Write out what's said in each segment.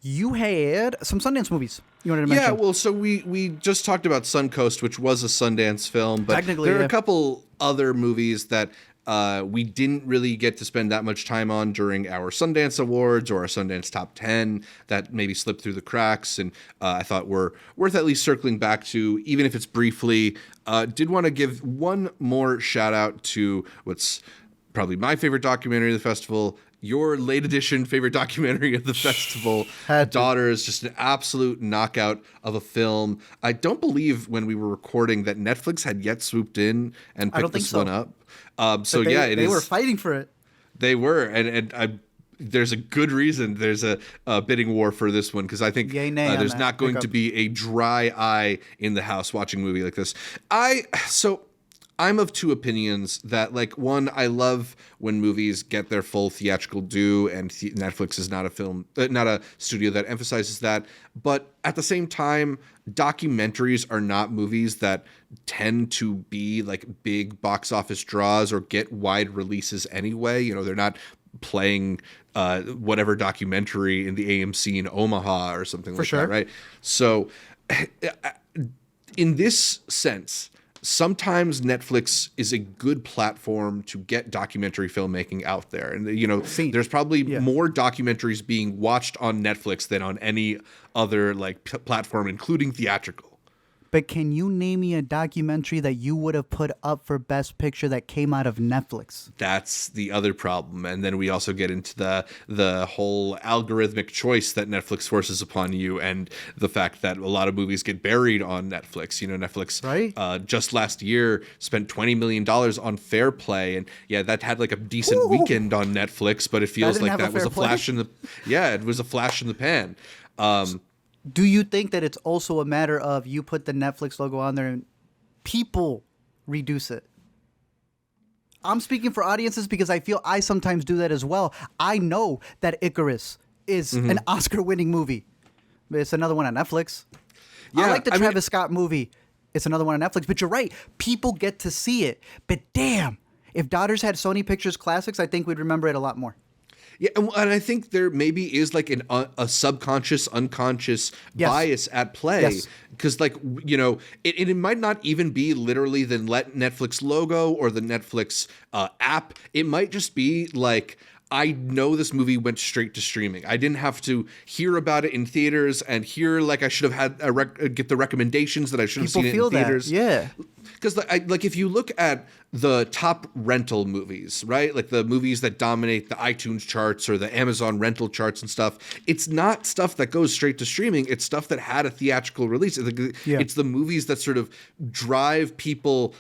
you had some Sundance movies you wanted to mention. Yeah, well, so we just talked about Suncoast, which was a Sundance film, but there are a couple other movies that we didn't really get to spend that much time on during our Sundance Awards or our Sundance Top 10 that maybe slipped through the cracks, and I thought were worth at least circling back to, even if it's briefly. Did want to give one more shout out to what's probably my favorite documentary of the festival, your late edition favorite documentary of the festival, Daughters, just an absolute knockout of a film. I don't believe when we were recording that Netflix had yet swooped in and picked this one up. They were fighting for it. They were, and there's a good reason there's a bidding war for this one, because I think there's not going to be a dry eye in the house watching a movie like this. I'm of two opinions. That, like, one, I love when movies get their full theatrical due, and Netflix is not a studio that emphasizes that. But at the same time, documentaries are not movies that tend to be like big box office draws or get wide releases anyway. You know, they're not playing whatever documentary in the AMC in Omaha or something like that, right? So in this sense, sometimes Netflix is a good platform to get documentary filmmaking out there. And, you know, there's probably more documentaries being watched on Netflix than on any other platform, including theatrical. But can you name me a documentary that you would have put up for Best Picture that came out of Netflix? That's the other problem. And then we also get into the whole algorithmic choice that Netflix forces upon you, and the fact that a lot of movies get buried on Netflix. You know, Netflix just last year spent $20 million on Fair Play. And that had like a decent weekend on Netflix, but it feels like that was a flash in the it was a flash in the pan. Do you think that it's also a matter of you put the Netflix logo on there and people reduce it? I'm speaking for audiences because I feel I sometimes do that as well. I know that Icarus is an Oscar-winning movie. It's another one on Netflix. I like the Travis Scott movie. It's another one on Netflix. But you're right. People get to see it. But damn, if Daughters had Sony Pictures Classics, I think we'd remember it a lot more. Yeah, and I think there maybe is like a subconscious, unconscious bias at play. Because, like, you know, it might not even be literally the Netflix logo or the Netflix app. It might just be like, I know this movie went straight to streaming. I didn't have to hear about it in theaters and hear like I should have had get the recommendations that I should have seen it in theaters. Yeah. Because like if you look at the top rental movies, right? Like the movies that dominate the iTunes charts or the Amazon rental charts and stuff, it's not stuff that goes straight to streaming. It's stuff that had a theatrical release. It's the movies that sort of drive people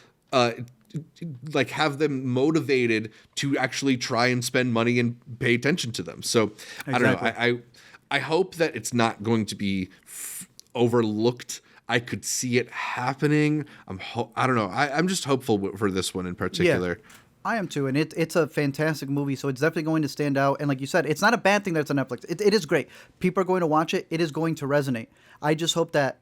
like have them motivated to actually try and spend money and pay attention to them. So I don't know. I hope that it's not going to be overlooked. I could see it happening. I don't know. I'm just hopeful for this one in particular. Yeah, I am too. And it's a fantastic movie. So it's definitely going to stand out. And like you said, it's not a bad thing that it's on Netflix. It is great. People are going to watch it. It is going to resonate. I just hope that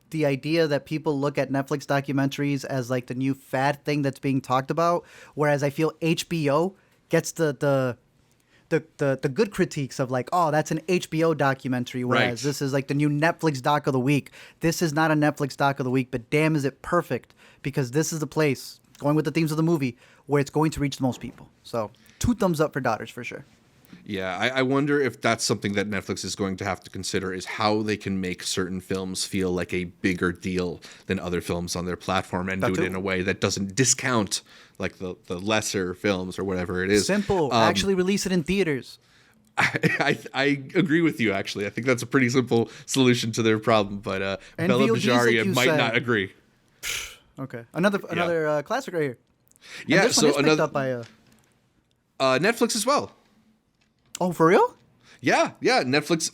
the idea that people look at Netflix documentaries as like the new fad thing that's being talked about, whereas I feel HBO gets the good critiques of like, oh, that's an HBO documentary, whereas this is like the new Netflix doc of the week. This is not a Netflix doc of the week, but damn, is it perfect, because this is the place, going with the themes of the movie, where it's going to reach the most people. So 2 thumbs up for Daughters for sure. Yeah, I wonder if that's something that Netflix is going to have to consider, is how they can make certain films feel like a bigger deal than other films on their platform, and do it in a way that doesn't discount like the lesser films or whatever it is. Simple. Actually release it in theaters. I agree with you, actually. I think that's a pretty simple solution to their problem, but Bella Bajaria might not agree. Okay. Another classic right here. And yeah, this one is picked up by Netflix as well. Oh, for real? Yeah. Netflix.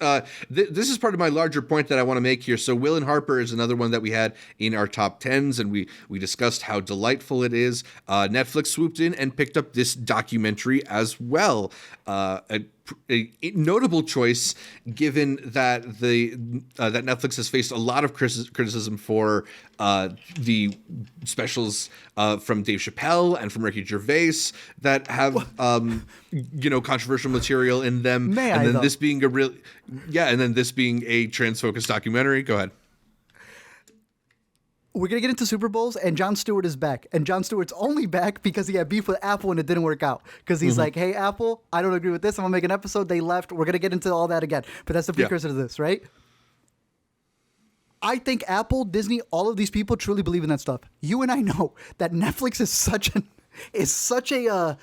This is part of my larger point that I want to make here. So Will and Harper is another one that we had in our top 10s, and we discussed how delightful it is. Netflix swooped in and picked up this documentary as well. a notable choice, given that that Netflix has faced a lot of criticism for the specials from Dave Chappelle and from Ricky Gervais that have controversial material in them. This being and then this being a trans-focused documentary. Go ahead. We're going to get into Super Bowls, and Jon Stewart is back. And Jon Stewart's only back because he had beef with Apple and it didn't work out. Because he's like, hey, Apple, I don't agree with this. I'm going to make an episode. They left. We're going to get into all that again. But that's the precursor to this, right? I think Apple, Disney, all of these people truly believe in that stuff. You and I know that Netflix is such a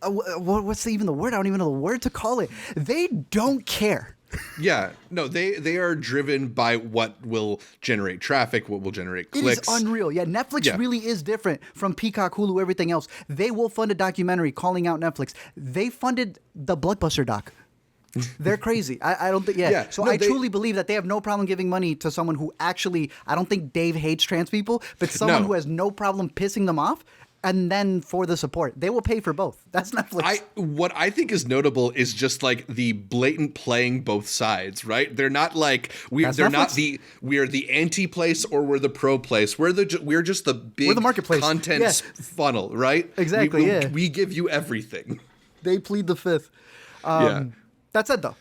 what's even the word? I don't even know the word to call it. They don't care. Yeah, no, they are driven by what will generate traffic, what will generate clicks. It is unreal. Yeah, Netflix really is different from Peacock, Hulu, everything else. They will fund a documentary calling out Netflix. They funded the Blockbuster doc. They're crazy. I don't think. Yeah. So I truly believe that they have no problem giving money to someone who actually. I don't think Dave hates trans people, but someone who has no problem pissing them off. And then for the support, they will pay for both. That's Netflix. What I think is notable is just like the blatant playing both sides, right? They're not like we're the anti place or we're the pro place. We're just the big we're the marketplace content funnel, right? Exactly. We give you everything. They plead the fifth. That said, though,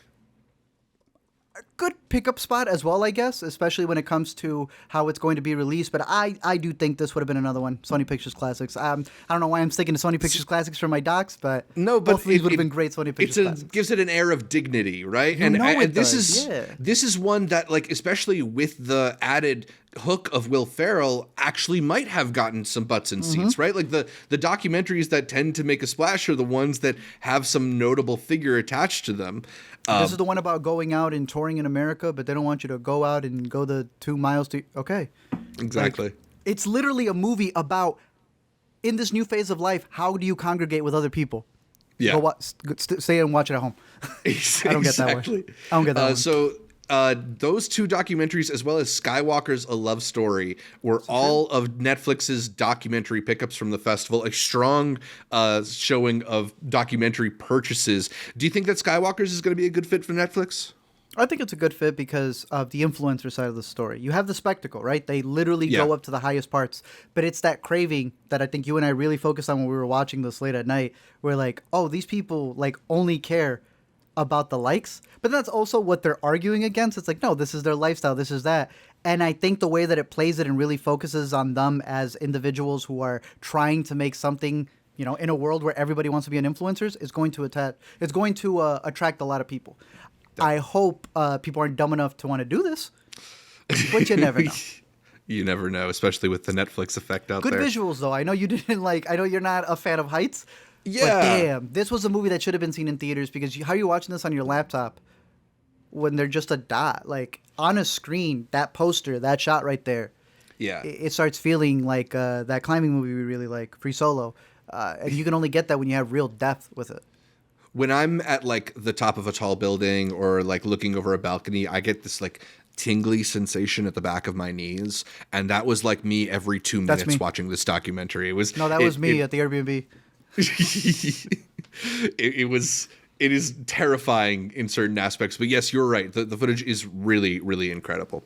a good pickup spot as well, I guess, especially when it comes to how it's going to be released. But I do think this would have been another one, Sony Pictures Classics. I don't know why I'm sticking to Sony Pictures Classics for my docs, but both of these would have been great Sony Pictures Classics. Gives it an air of dignity, right? This is one that, like, especially with the added hook of Will Ferrell, actually might have gotten some butts in seats, right? Like the documentaries that tend to make a splash are the ones that have some notable figure attached to them. This is the one about going out and touring in America, but they don't want you to go out and go the 2 miles to... Okay. Exactly. Like, it's literally a movie about, in this new phase of life, how do you congregate with other people? Yeah. Stay and watch it at home. I don't get that one. I don't get that one. So... those two documentaries, as well as Skywalker's A Love Story, were all of Netflix's documentary pickups from the festival. A strong showing of documentary purchases. Do you think that Skywalker's is going to be a good fit for Netflix? I think it's a good fit because of the influencer side of the story. You have the spectacle, right? They literally go up to the highest parts. But it's that craving that I think you and I really focused on when we were watching this late at night. We're like, oh, these people like only care about the likes, but that's also what they're arguing against. It's like, no, this is their lifestyle, this is that. And I think the way that it plays it and really focuses on them as individuals who are trying to make something, in a world where everybody wants to be an influencers, is going to attract a lot of people. I hope people aren't dumb enough to want to do this, but you never know. You never know, especially with the Netflix effect out there. Good visuals, though. I know I know you're not a fan of heights. Yeah. But damn, this was a movie that should have been seen in theaters because how are you watching this on your laptop when they're just a dot? Like, on a screen, that poster, that shot right there. Yeah. It starts feeling like that climbing movie we really like, Free Solo. And you can only get that when you have real depth with it. When I'm at, like, the top of a tall building or, like, looking over a balcony, I get this, like, tingly sensation at the back of my knees. And that was, like, me every 2 minutes watching this documentary. That was me at the Airbnb. It is terrifying in certain aspects, but yes, you're right. The footage is really, really incredible.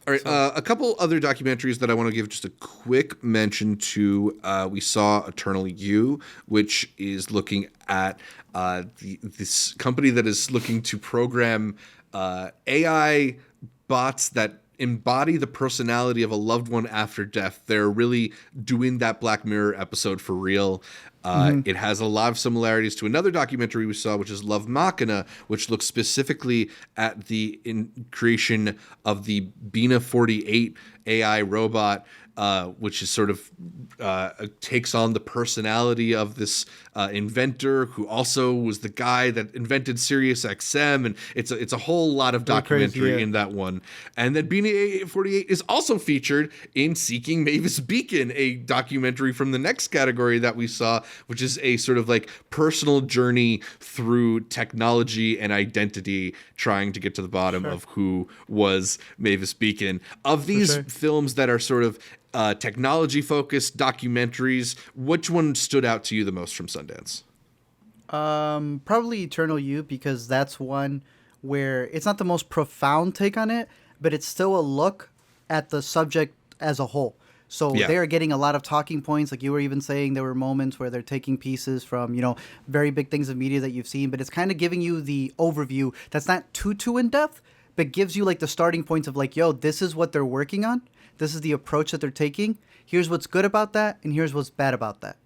All right, a couple other documentaries that I want to give just a quick mention to. We saw Eternal You, which is looking at this company that is looking to program AI bots that embody the personality of a loved one after death. They're really doing that Black Mirror episode for real. It has a lot of similarities to another documentary we saw, which is Love Machina, which looks specifically at the creation of the Bina 48 AI robot, which is sort of takes on the personality of this inventor who also was the guy that invented SiriusXM, and it's a whole lot of documentary in that one. And then Bina 48 is also featured in Seeking Mavis Beacon, a documentary from the next category that we saw, which is a sort of like personal journey through technology and identity, trying to get to the bottom of who was Mavis Beacon. Of these films that are sort of technology-focused documentaries, which one stood out to you the most from Sundance? Probably Eternal Youth, because that's one where it's not the most profound take on it, but it's still a look at the subject as a whole. So they are getting a lot of talking points. Like you were even saying, there were moments where they're taking pieces from, very big things of media that you've seen, but it's kind of giving you the overview that's not too in depth, but gives you like the starting points of like, yo, this is what they're working on. This is the approach that they're taking. Here's what's good about that, and here's what's bad about that.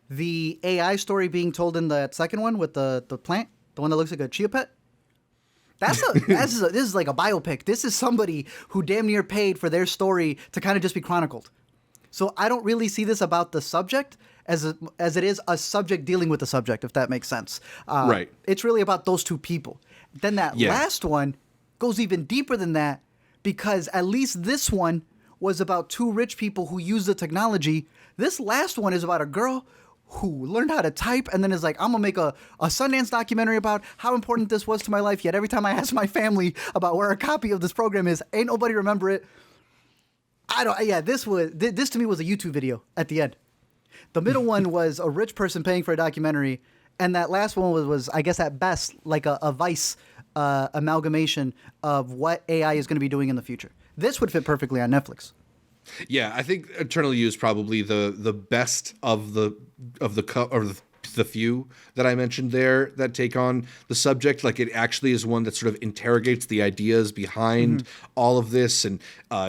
The AI story being told in that second one with the plant, the one that looks like a chia pet, this is like a biopic. This is somebody who damn near paid for their story to kind of just be chronicled. So I don't really see this about the subject as it is a subject dealing with the subject, if that makes sense. Right. It's really about those two people. Then that last one goes even deeper than that, because at least this one was about two rich people who use the technology. This last one is about a girl who learned how to type and then is like, I'm gonna make a Sundance documentary about how important this was to my life, yet every time I ask my family about where a copy of this program is, ain't nobody remember it. This to me was a YouTube video at the end. The middle one was a rich person paying for a documentary, and that last one was I guess at best like a Vice amalgamation of what AI is going to be doing in the future. This would fit perfectly on Netflix. Yeah, I think Eternal You is probably the best of the few that I mentioned there that take on the subject. Like, it actually is one that sort of interrogates the ideas behind all of this and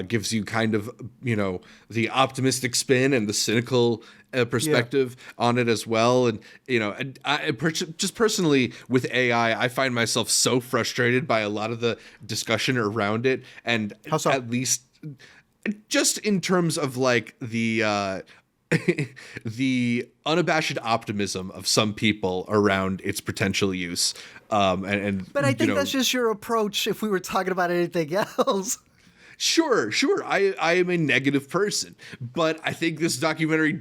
gives you kind of, the optimistic spin and the cynical perspective on it as well. And, just personally with AI, I find myself so frustrated by a lot of the discussion around it. And how so? At least just in terms of like the the unabashed optimism of some people around its potential use. But I think that's just your approach if we were talking about anything else. Sure. I am a negative person, but I think this documentary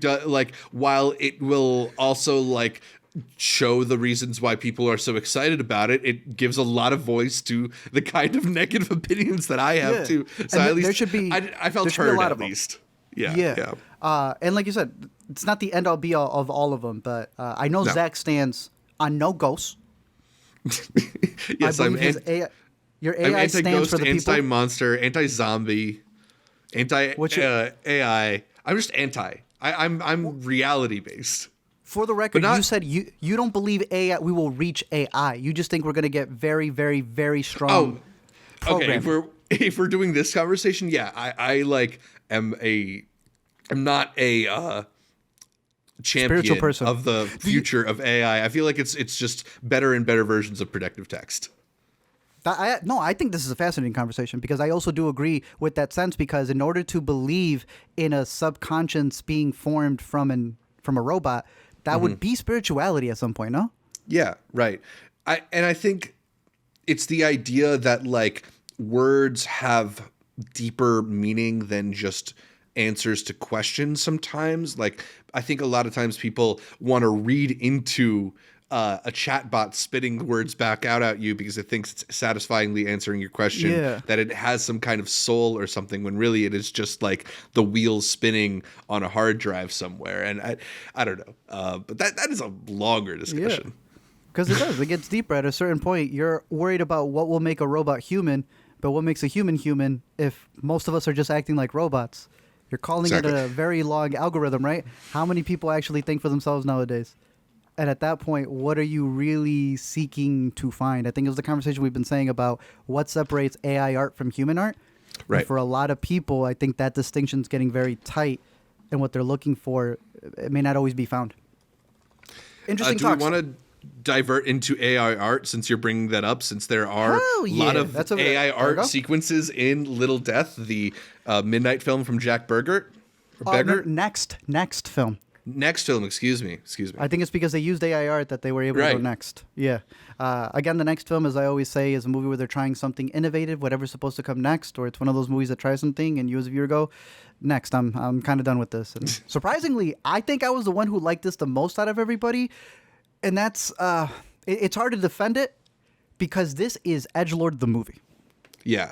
while it will also show the reasons why people are so excited about it, it gives a lot of voice to the kind of negative opinions that I have too. So at least there should be, I felt heard at least. Yeah. And like you said, it's not the end all be all of all of them, but I know Zach stands on no ghosts. Yes, your AI I'm stands anti-ghost, for the people. anti-monster, anti-zombie, anti-AI. I'm just anti. I'm reality-based. For the record, you said you don't believe AI. We will reach AI. You just think we're going to get very, very, very strong. Okay. If we're doing this conversation, yeah, I am not a champion person of the future of AI. I feel like it's just better and better versions of predictive text. I think this is a fascinating conversation, because I also do agree with that sense, because in order to believe in a subconscious being formed from a robot, that would be spirituality at some point, no? Yeah, right. I think it's the idea that words have deeper meaning than just answers to questions sometimes. I think a lot of times people want to read into a chatbot spitting words back out at you because it thinks it's satisfyingly answering your question, that it has some kind of soul or something, when really it is just the wheels spinning on a hard drive somewhere. And I don't know. But that is a longer discussion. Because it gets deeper. At a certain point, you're worried about what will make a robot human, but what makes a human human if most of us are just acting like robots? You're calling it a very long algorithm, right? How many people actually think for themselves nowadays? And at that point, what are you really seeking to find? I think it was the conversation we've been saying about what separates AI art from human art. Right. And for a lot of people, I think that distinction is getting very tight, and what they're looking for, it may not always be found. Interesting talks. Do we want to divert into AI art, since you're bringing that up, since there are a lot of AI art sequences in Little Death, the midnight film from Jack Bergert? Next film. Next film, excuse me. I think it's because they used AI art that they were able to go next. Yeah. Again, the next film, as I always say, is a movie where they're trying something innovative, whatever's supposed to come next, or it's one of those movies that tries something and you as a viewer go, next, I'm kind of done with this. And surprisingly, I think I was the one who liked this the most out of everybody. And that's, it's hard to defend it, because this is edgelord the movie. Yeah.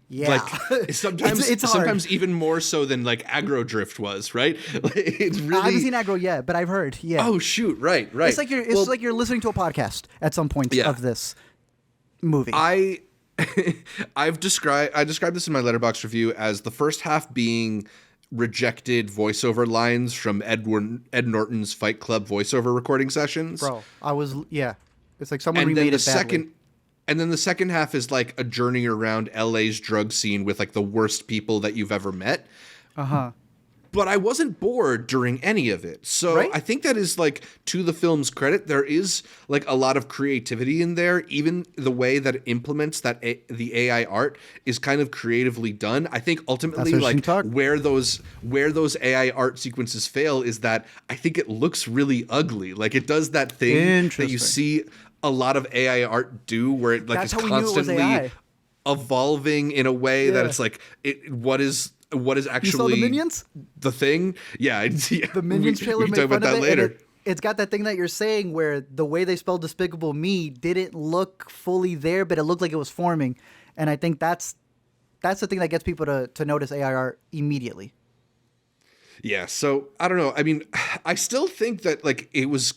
Yeah. Like sometimes even more so than like Aggro Drift was, right? It's really. I haven't seen Aggro yet, but I've heard. Yeah. Oh shoot! Right. It's like you're listening to a podcast at some point of this movie. I described this in my Letterboxd review as the first half being rejected voiceover lines from Ed Norton's Fight Club voiceover recording sessions. Bro, it's like someone remade it badly. And then the second half is like a journey around LA's drug scene with like the worst people that you've ever met. But I wasn't bored during any of it. So I think that is like, to the film's credit, there is like a lot of creativity in there. Even the way that it implements the AI art is kind of creatively done. I think ultimately like where those AI art sequences fail is that I think it looks really ugly. Like it does that thing that you see a lot of AI art do where it like is constantly evolving in a way that it's like what is actually, you saw the Minions? The thing? Yeah. The Minions trailer made fun of it later. It's got that thing that you're saying where the way they spelled Despicable Me didn't look fully there, but it looked like it was forming. And I think that's the thing that gets people to notice AI art immediately. Yeah, so I don't know. I mean, I still think that like it was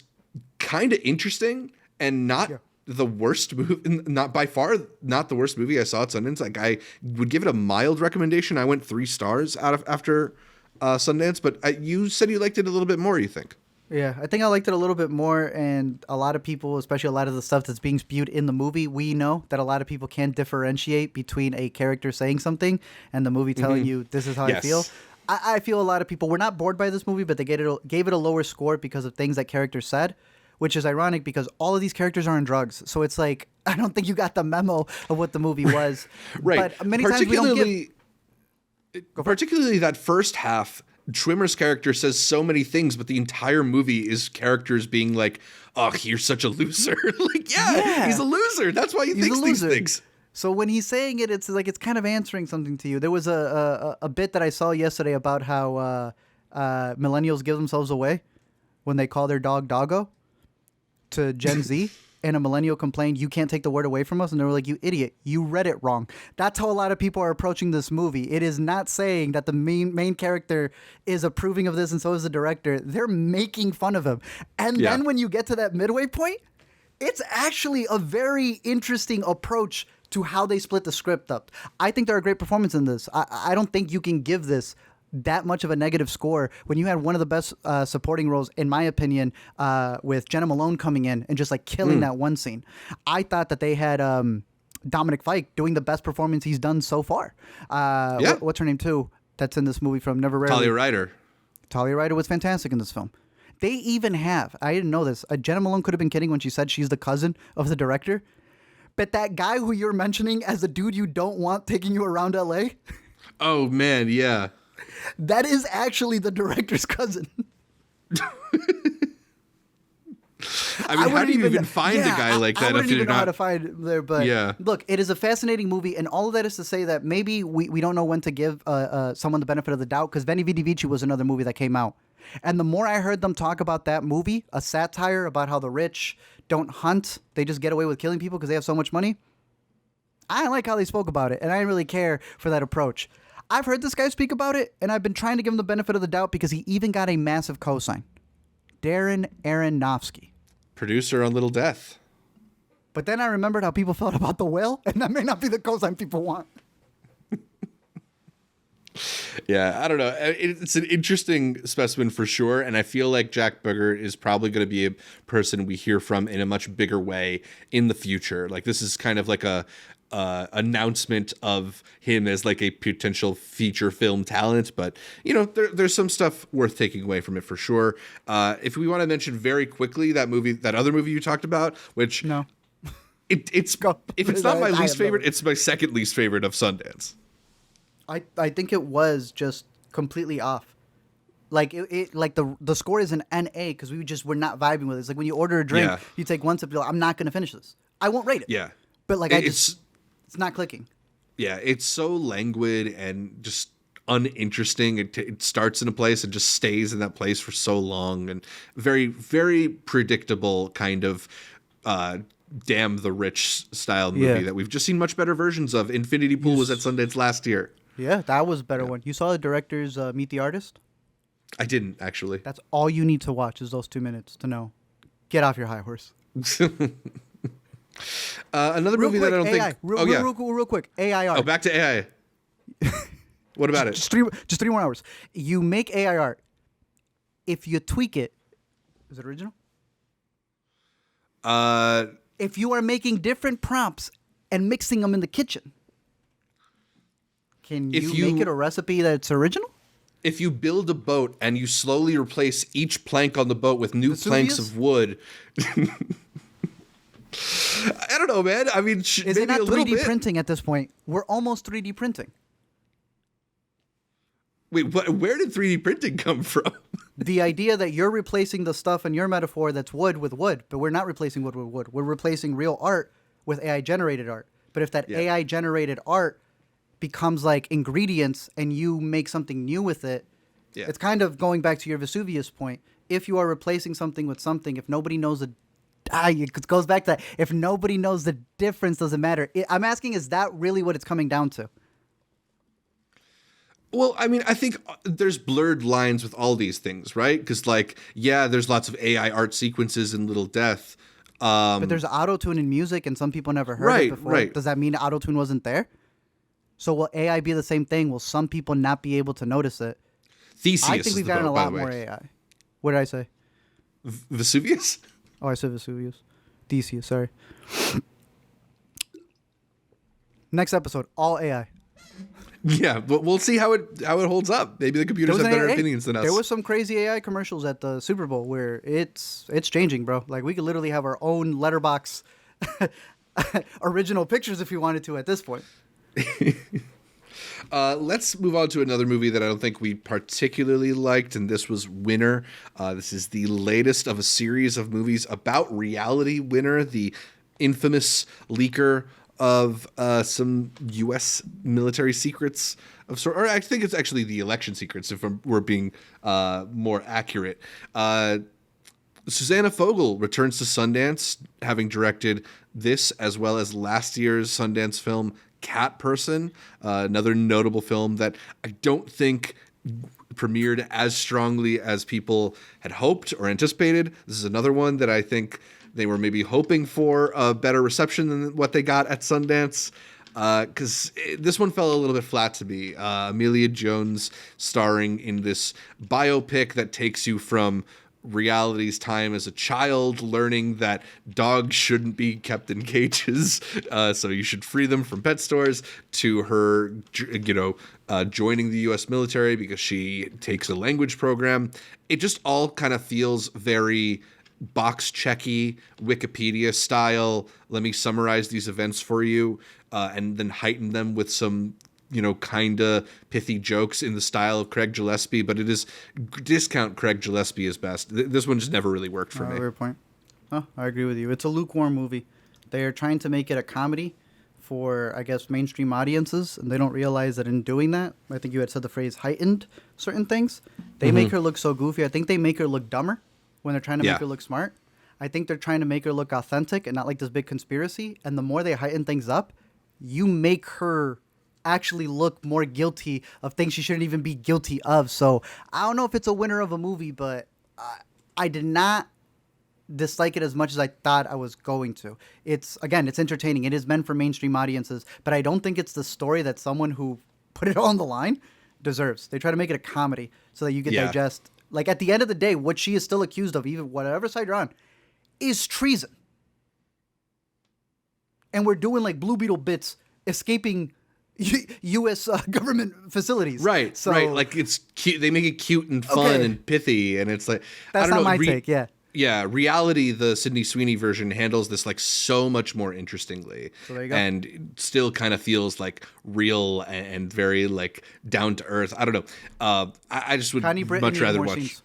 kind of interesting and not the worst movie, not by far, not the worst movie I saw at Sundance. Like I would give it a mild recommendation. I went 3 stars after Sundance, but you said you liked it a little bit more. You think? Yeah, I think I liked it a little bit more, and a lot of people, especially a lot of the stuff that's being spewed in the movie, we know that a lot of people can't differentiate between a character saying something and the movie telling you this is how I feel. I feel a lot of people were not bored by this movie, but they gave it a lower score because of things that characters said. Which is ironic because all of these characters are on drugs. So it's like, I don't think you got the memo of what the movie was. Right. But many times we don't give... Particularly that first half, Schwimmer's character says so many things, but the entire movie is characters being like, oh, you're such a loser. Like, he's a loser. That's why he thinks these things. So when he's saying it, it's like it's kind of answering something to you. There was a bit that I saw yesterday about how millennials give themselves away when they call their dog Doggo to Gen Z, and a millennial complained, you can't take the word away from us, and they were like, you idiot, you read it wrong. That's how a lot of people are approaching this movie. It is not saying that the main character is approving of this and so is the director. They're making fun of him. And then when you get to that midway point, it's actually a very interesting approach to how they split the script up. I think there are great performances in this. I don't think you can give this that much of a negative score when you had one of the best supporting roles, in my opinion, with Jenna Malone coming in and just like killing that one scene. I thought that they had Dominic Fike doing the best performance he's done so far. What's her name too? That's in this movie from Never Rarely. Talia Ryder. Talia Ryder was fantastic in this film. They even have, I didn't know this, Jenna Malone could have been kidding when she said she's the cousin of the director. But that guy who you're mentioning as the dude you don't want taking you around LA. Oh man, yeah. That is actually the director's cousin. I mean, how do you even find a guy like that? I wouldn't even know how to find there, but look, it is a fascinating movie, and all of that is to say that maybe we don't know when to give someone the benefit of the doubt, because Veni Vidi Vici was another movie that came out. And the more I heard them talk about that movie, a satire about how the rich don't hunt, they just get away with killing people because they have so much money, I didn't like how they spoke about it, and I didn't really care for that approach. I've heard this guy speak about it, and I've been trying to give him the benefit of the doubt because he even got a massive cosign. Darren Aronofsky. Producer on Little Death. But then I remembered how people felt about The Whale, and that may not be the cosign people want. Yeah, I don't know. It's an interesting specimen for sure, and I feel like Jack Booger is probably going to be a person we hear from in a much bigger way in the future. Like, this is kind of like a announcement of him as like a potential feature film talent, but you know, there's some stuff worth taking away from it for sure. If we want to mention very quickly that other movie you talked about, which if it's not my least favorite, it's my second least favorite of Sundance. I think it was just completely off. Like it like the score is an NA because we're not vibing with it. It's like when you order a drink, you take one sip, you're like, I'm not going to finish this. I won't rate it. Yeah. But like it's not clicking. Yeah, it's so languid and just uninteresting. It starts in a place and just stays in that place for so long, and very, very predictable kind of Damn the Rich style movie that we've just seen much better versions of. Infinity Pool was at Sundance last year. Yeah, that was a better one. You saw the director's Meet the Artist? I didn't, actually. That's all you need to watch is those 2 minutes to know. Get off your high horse. Another movie that I don't AI. think... Real quick. AI art. Oh, back to AI. What about it? Just 3 more hours. You make AI art. If you tweak it... Is it original? If you are making different prompts and mixing them in the kitchen, can you make it a recipe that's original? If you build a boat and you slowly replace each plank on the boat with new planks of wood... I don't know, man. I mean, is it not 3D printing at this point? We're almost 3D printing. Wait, where did 3D printing come from? The idea that you're replacing the stuff in your metaphor that's wood with wood, but we're not replacing wood with wood. We're replacing real art with AI-generated art. But if that AI-generated art becomes like ingredients and you make something new with it, it's kind of going back to your Vesuvius point. If you are replacing something with something, if nobody knows it goes back to that. If nobody knows the difference, doesn't matter. I'm asking, is that really what it's coming down to? Well, I mean, I think there's blurred lines with all these things, right? Because, like, there's lots of AI art sequences in Little Death. But there's auto-tune in music, and some people never heard it before. Right. Does that mean auto-tune wasn't there? So will AI be the same thing? Will some people not be able to notice it? Theseus I think we've gotten a lot more AI. What did I say? Vesuvius? Oh, I said Vesuvius. Theseus, sorry. Next episode, all AI. Yeah, but we'll see how it holds up. Maybe the computers have better opinions than us. There was some crazy AI commercials at the Super Bowl where it's changing, bro. Like, we could literally have our own letterbox original pictures if we wanted to at this point. Let's move on to another movie that I don't think we particularly liked, and this was Winner. This is the latest of a series of movies about reality. Winner, the infamous leaker of some U.S. military secrets of sort, or I think it's actually the election secrets, if we're being more accurate. Susanna Fogel returns to Sundance, having directed this as well as last year's Sundance film Cat Person, another notable film that I don't think premiered as strongly as people had hoped or anticipated. This is another one that I think they were maybe hoping for a better reception than what they got at Sundance, because this one fell a little bit flat to me. Amelia Jones starring in this biopic that takes you from reality's time as a child, learning that dogs shouldn't be kept in cages, so you should free them from pet stores, to her, joining the U.S. military because she takes a language program. It just all kind of feels very box checky, Wikipedia style. Let me summarize these events for you, and then heighten them with some kind of pithy jokes in the style of Craig Gillespie, but it is discount Craig Gillespie is best. This one just never really worked for me. Fair point. Oh, I agree with you. It's a lukewarm movie. They are trying to make it a comedy for, I guess, mainstream audiences, and they don't realize that in doing that, I think you had said the phrase heightened certain things. They make her look so goofy. I think they make her look dumber when they're trying to make her look smart. I think they're trying to make her look authentic and not like this big conspiracy. And the more they heighten things up, you make her actually look more guilty of things she shouldn't even be guilty of. So I don't know if it's a winner of a movie, but I did not dislike it as much as I thought I was going to. It's entertaining. It is meant for mainstream audiences, but I don't think it's the story that someone who put it all on the line deserves. They try to make it a comedy so that you can digest. Like, at the end of the day, what she is still accused of, even whatever side you're on, is treason. And we're doing like Blue Beetle bits escaping U.S. government facilities. Right, so, right. Like, it's cute. They make it cute and fun and pithy, and it's like, that's not my take. Yeah. Yeah, reality, the Sydney Sweeney version handles this like so much more interestingly, so there you go. And it still kind of feels like real and very like down to earth. I don't know. I just would much rather watch. Scenes.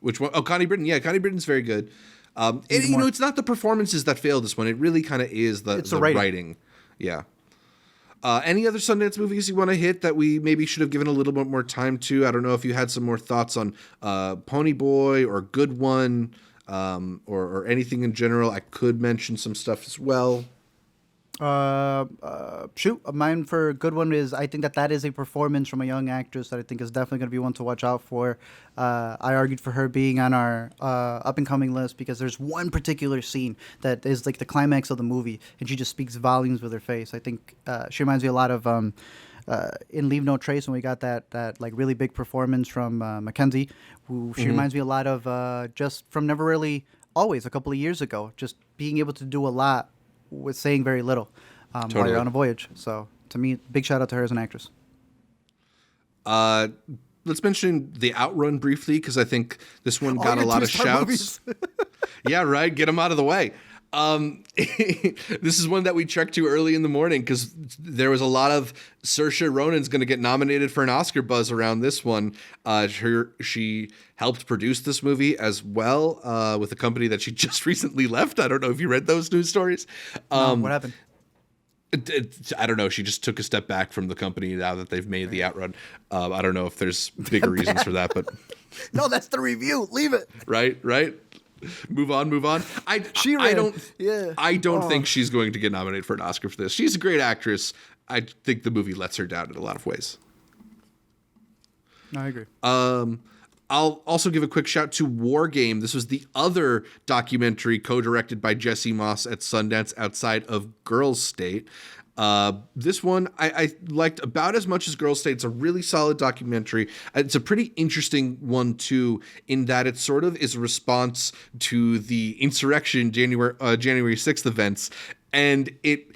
Which one? Oh, Connie Britton. Yeah, Connie Britton's very good. It's not the performances that fail this one. It really kind of is the writing. Yeah. Any other Sundance movies you want to hit that we maybe should have given a little bit more time to? I don't know if you had some more thoughts on Pony Boy or Good One. or anything in general. I could mention some stuff as well. Shoot, mine for a good one is I think that is a performance from a young actress that I think is definitely going to be one to watch out for. I argued for her being on our up and coming list because there's one particular scene that is like the climax of the movie, and she just speaks volumes with her face. I think she reminds me a lot of in Leave No Trace when we got that like really big performance from Mackenzie, who she reminds me a lot of just from Never Really Always a couple of years ago, just being able to do a lot with saying very little while you're on a voyage. So to me, big shout out to her as an actress. Let's mention The Outrun briefly, because I think this one got a lot of shouts. Yeah, right. Get them out of the way. This is one that we trekked to early in the morning because there was a lot of Saoirse Ronan's going to get nominated for an Oscar buzz around this one. She helped produce this movie as well with a company that she just recently left. I don't know if you read those news stories. What happened? I don't know. She just took a step back from the company now that they've made The Outrun. I don't know if there's bigger reasons for that, but no, that's the review. Leave it. Right. Move on. I don't think she's going to get nominated for an Oscar for this. She's a great actress. I think the movie lets her down in a lot of ways. No, I agree. I'll also give a quick shout to War Game. This was the other documentary co-directed by Jesse Moss at Sundance outside of Girls State. This one I liked about as much as Girls State. It's a really solid documentary. It's a pretty interesting one too, in that it sort of is a response to the insurrection January 6th events, and it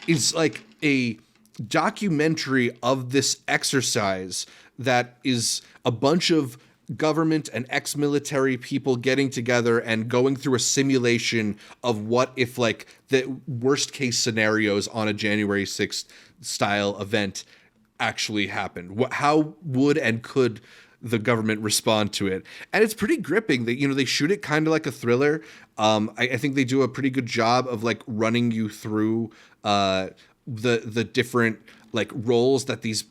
is like a documentary of this exercise that is a bunch of government and ex-military people getting together and going through a simulation of what if like the worst case scenarios on a January 6th style event actually happened. How would and could the government respond to it? And it's pretty gripping. That they shoot it kind of like a thriller. I think they do a pretty good job of like running you through the different like roles that these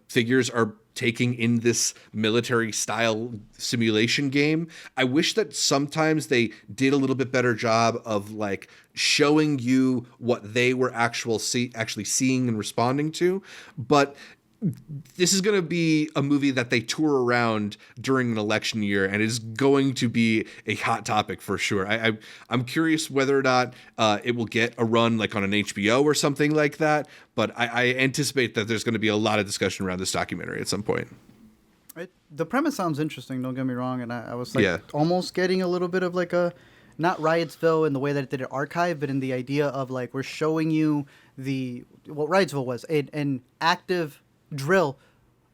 figures are taking in this military style simulation game. I wish that sometimes they did a little bit better job of like showing you what they were actually seeing and responding to. But this is going to be a movie that they tour around during an election year and is going to be a hot topic for sure. I'm curious whether or not it will get a run like on an HBO or something like that. But I anticipate that there's going to be a lot of discussion around this documentary at some point. The premise sounds interesting, don't get me wrong. And I was like almost getting a little bit of like a, not Riotsville in the way that it did at Archive, but in the idea of like we're showing you what Riotsville was, an active drill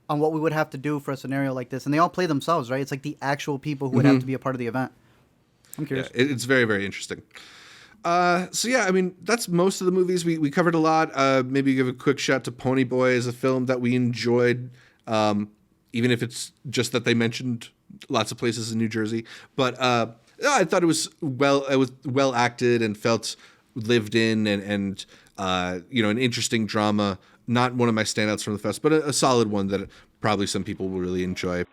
on what we would have to do for a scenario like this. And they all play themselves, right? It's like the actual people who would have to be a part of the event. I'm curious. Yeah, it's very, very interesting. So yeah, I mean, that's most of the movies. We covered a lot. Maybe give a quick shout to Pony Boy as a film that we enjoyed, even if it's just that they mentioned lots of places in New Jersey. But I thought it was well acted and felt lived in and an interesting drama. Not one of my standouts from the fest, but a solid one that probably some people will really enjoy.